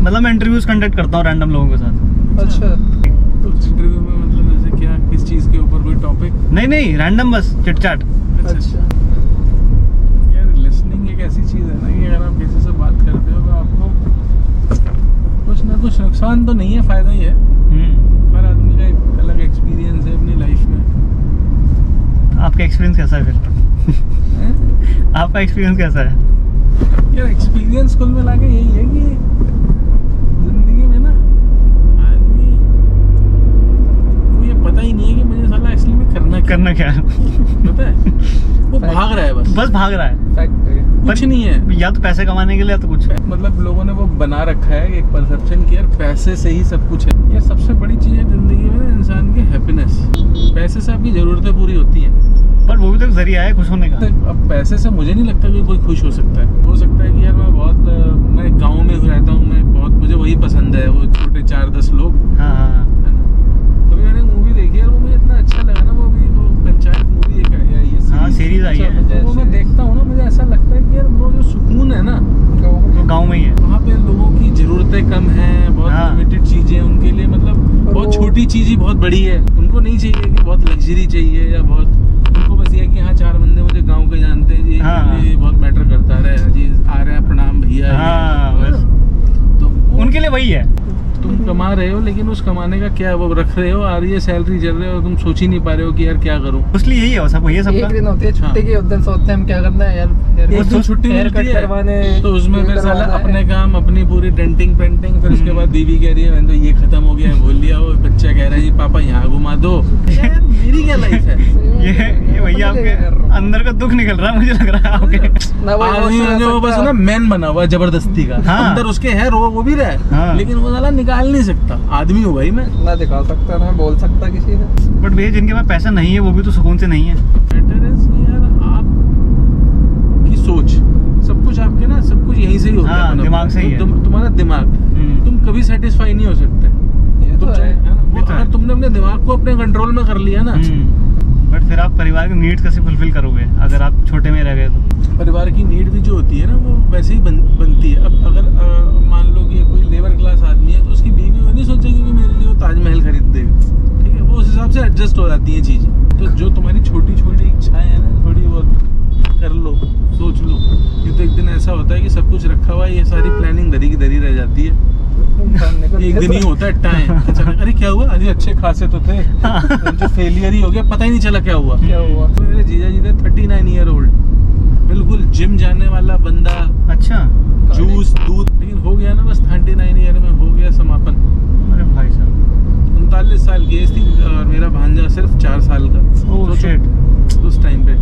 मतलब मैं interviews conduct करता हूँ रैंडम लोगों के साथ। अच्छा, तो इंटरव्यू में मतलब जैसे क्या, किस चीज के ऊपर, कोई टॉपिक? नहीं रैंडम, बस चिट चैट। अच्छा। यार लिसनिंग एक ऐसी चीज है ना कि अगर आप किसी से बात करते हो तो आपको कुछ ना कुछ नुकसान तो नहीं है, फायदा ही है। हर आदमी का एक अलग एक्सपीरियंस है अपनी लाइफ में। आपका एक्सपीरियंस कैसा है फिर? आपका एक्सपीरियंस कैसा है? यार एक्सपीरियंस कुल मिला के यही है कि जिंदगी में ना आदमी को ये पता ही नहीं है कि मुझे साला एक्चुअली में करना क्या है। पता है वो भाग रहा है, बस भाग रहा है, कुछ नहीं है। या तो पैसे कमाने के लिए या तो कुछ, मतलब लोगों ने वो बना रखा है एक परसेप्शन कि यार पैसे से ही सब कुछ है। ये सबसे बड़ी चीज है जिंदगी में ना, इंसान की हैप्पीनेस। पैसे से आपकी जरूरतें पूरी होती हैं, पर वो भी तो जरिया है खुश होने का। अब पैसे से मुझे नहीं लगता कि कोई खुश हो सकता है। हो सकता है कि यार मैं गांव में रहता हूँ, मुझे वही पसंद है, वो छोटे 4-10 लोग। हाँ है ना। तो मैंने मूवी देखी यार, वो मुझे इतना अच्छा लगा ना, वो पंचायत मूवी एक आई है, हाँ सीरीज आई है। वो मैं देखता हूँ ना, मुझे ऐसा लगता है कि यार वो जो सुकून है ना वो गाँव में ही है। वहाँ पे लोगों की जरूरतें कम हैं, बहुत लिमिटेड चीजें उनके लिए, मतलब बहुत छोटी चीज ही बहुत बड़ी है। उनको नहीं चाहिए कि बहुत लग्जरी चाहिए या बहुत, उनको बस ये कि हाँ 4 बंदे मुझे गांव के जानते हैं जी, ये बहुत मैटर करता है जी, आ रहे हैं प्रणाम भैया। तो उनके लिए वही है। तुम कमा रहे हो लेकिन उस कमाने का क्या, वो रख रहे हो, आ रही है सैलरी, चल रहे हो, तुम सोच ही नहीं पा रहे हो कि यार क्या करूं। इसलिए यही है, सब वही है सबका। एक दिन होती है छुट्टी की, उस दिन सोचते हैं हम क्या करना है यार, उस दिन छुट्टी मिलती है तो उसमें फिर साला अपने काम, अपनी पूरी डेंटिंग पेंटिंग, फिर उसके बाद बीवी कह रही है तो ये खत्म हो गया है, भूल लिया। वो बच्चा कह रहा है जी पापा यहाँ घुमा दो। यार मेरी क्या लाइफ है ये भैया आपके अंदर का दुख निकल रहा है, मुझे लग रहा है आपके। वो बस ना मैन बना हुआ जबरदस्ती का, अंदर उसके है वो भी रहा है, लेकिन वो साला निकाल नहीं सकता। आदमी हूँ भाई मैं, ना दिखा सकता ना बोल सकता किसी से। बट भैया जिनके पास पैसा नहीं है वो भी तो सुकून से नहीं है। यार आपकी सोच, सब कुछ आपके ना, सब कुछ यहीं से ही होता है, दिमाग से ही है। तुम्हारा दिमाग, तुम कभी सेटिस्फाई नहीं हो सकते। तुम चाहे अगर तुमने अपने दिमाग को अपने कंट्रोल में कर लिया ना, बट फिर आप परिवार की नीड्स कैसे फुलफिल करोगे अगर आप छोटे में रह गए तो? परिवार की नीड भी जो होती है ना वो वैसे ही बनती है। अब अगर मान लो कि कोई लेबर क्लास आदमी है तो उसकी बीवी वो नहीं सोचेगी कि मेरे लिए वो ताजमहल खरीद देगा, ठीक है, वो उस हिसाब से एडजस्ट हो जाती है चीजें। तो जो तुम्हारी छोटी छोटी इच्छाएं हैं ना, थोड़ी बहुत कर लो, सोच लो। ये तो एक दिन ऐसा होता है कि सब कुछ रखा हुआ है, ये सारी प्लानिंग धरी की धरी रह जाती है। एक दिन ही होता है टाइम, अचानक अरे क्या हुआ, अरे अच्छे खासे तो थे, जो फेलियर ही हो गया, पता ही नहीं चला क्या हुआ। तो मेरे जीजा जी थे 39 ईयर ओल्ड, बिल्कुल जिम जाने वाला बंदा, अच्छा जूस दूध, लेकिन हो गया ना बस 39 ईयर में हो गया समापन। अरे भाई साहब 39 साल की एज थी और मेरा भांजा सिर्फ 4 साल का। उस टाइम पे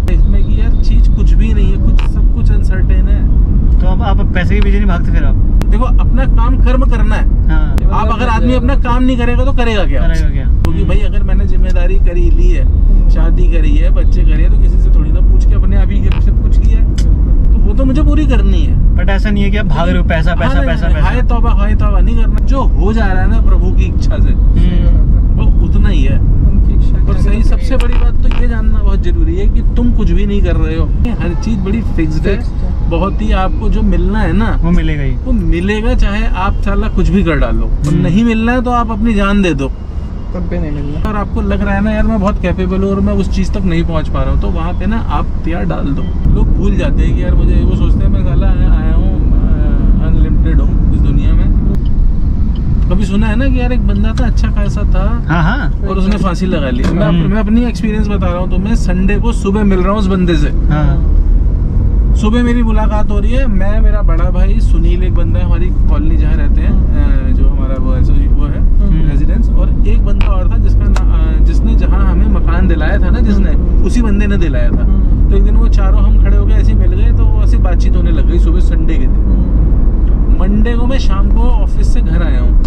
लाइफ में कि यार चीज कुछ भी नहीं है, कुछ सब कुछ अनसर्टेन है। तो अब आप पैसे के पीछे नहीं भागते फिर आप? देखो अपना काम कर्म करना है। हाँ। आप अगर आदमी अपना काम नहीं करेगा तो करेगा क्या? क्योंकि भाई अगर मैंने जिम्मेदारी करी ली है, शादी करी है, बच्चे करे हैं, तो किसी से थोड़ी ना पूछ के अपने आप ही सब कुछ किया है, तो वो तो मुझे पूरी करनी है। बट ऐसा नहीं है कि आप भाग रहे हो पैसा पैसा पैसा पैसा। हाय तौबा नहीं करना, जो हो जा रहा है ना प्रभु की इच्छा से वो उतना ही है। और सही सबसे बड़ी बात तो ये जानना बहुत जरूरी है कि तुम कुछ भी नहीं कर रहे हो, हर चीज बड़ी फिक्स्ड है, बहुत ही आपको जो मिलना है ना वो मिलेगा ही, वो मिलेगा, चाहे आप साला कुछ भी कर डालो। और नहीं मिलना है तो आप अपनी जान दे दो, तब भी नहीं मिलना। और आपको लग रहा है ना यार मैं बहुत कैपेबल हूँ और मैं उस चीज तक नहीं पहुँच पा रहा हूँ, तो वहाँ पे ना आप त्याग डाल दो। लोग भूल जाते हैं कि यार मुझे, वो सोचते हैं मैं साला आया हूँ अनलिमिटेड हूँ इस दुनिया में। कभी सुना है ना कि यार एक बंदा था अच्छा खासा था, हाँ, और उसने फांसी लगा ली। मैं अपनी एक्सपीरियंस बता रहा हूँ, तो मैं संडे को सुबह मिल रहा हूँ उस बंदे से। सुबह मेरी मुलाकात हो रही है, मैं, मेरा बड़ा भाई सुनील, एक बंदा है हमारी कॉलोनी जहाँ रहते हैं, जो हमारा वो है रेजिडेंस, और एक बंदा और था जिसने जहाँ हमें मकान दिलाया था ना, जिसने, उसी बंदे ने दिलाया था। तो एक दिन वो चारों हम खड़े हो गए, ऐसे मिल गए, तो ऐसी बातचीत होने लग गई सुबह संडे के दिन। मंडे को मैं शाम को ऑफिस से घर आया हूँ,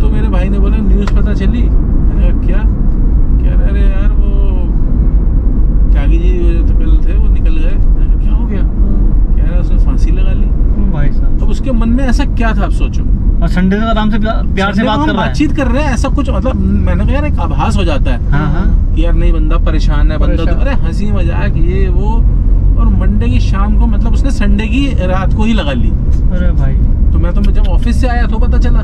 तो मेरे भाई ने बोला न्यूज़ पता चली? मैंने कहा क्या? कह रहे अरे यार वो त्यागी जी तो कल थे, वो निकल गए। मैंने कहा क्या हो गया? कह रहा उसने फांसी लगा ली। भाई साहब, अब उसके मन में ऐसा क्या था आप सोचो। और संडे से आराम से प्यार से बातचीत कर रहे हैं, ऐसा कुछ, मतलब मैंने कहा यार एक आभास हो जाता है। हाँ। यार नहीं बंदा परेशान है, बंदा तो अरे हंसी मजाक ये वो, और मंडे की शाम को मतलब उसने संडे की रात को ही लगा ली। अरे भाई, तो मैं तो जब ऑफिस से आया तो पता चला।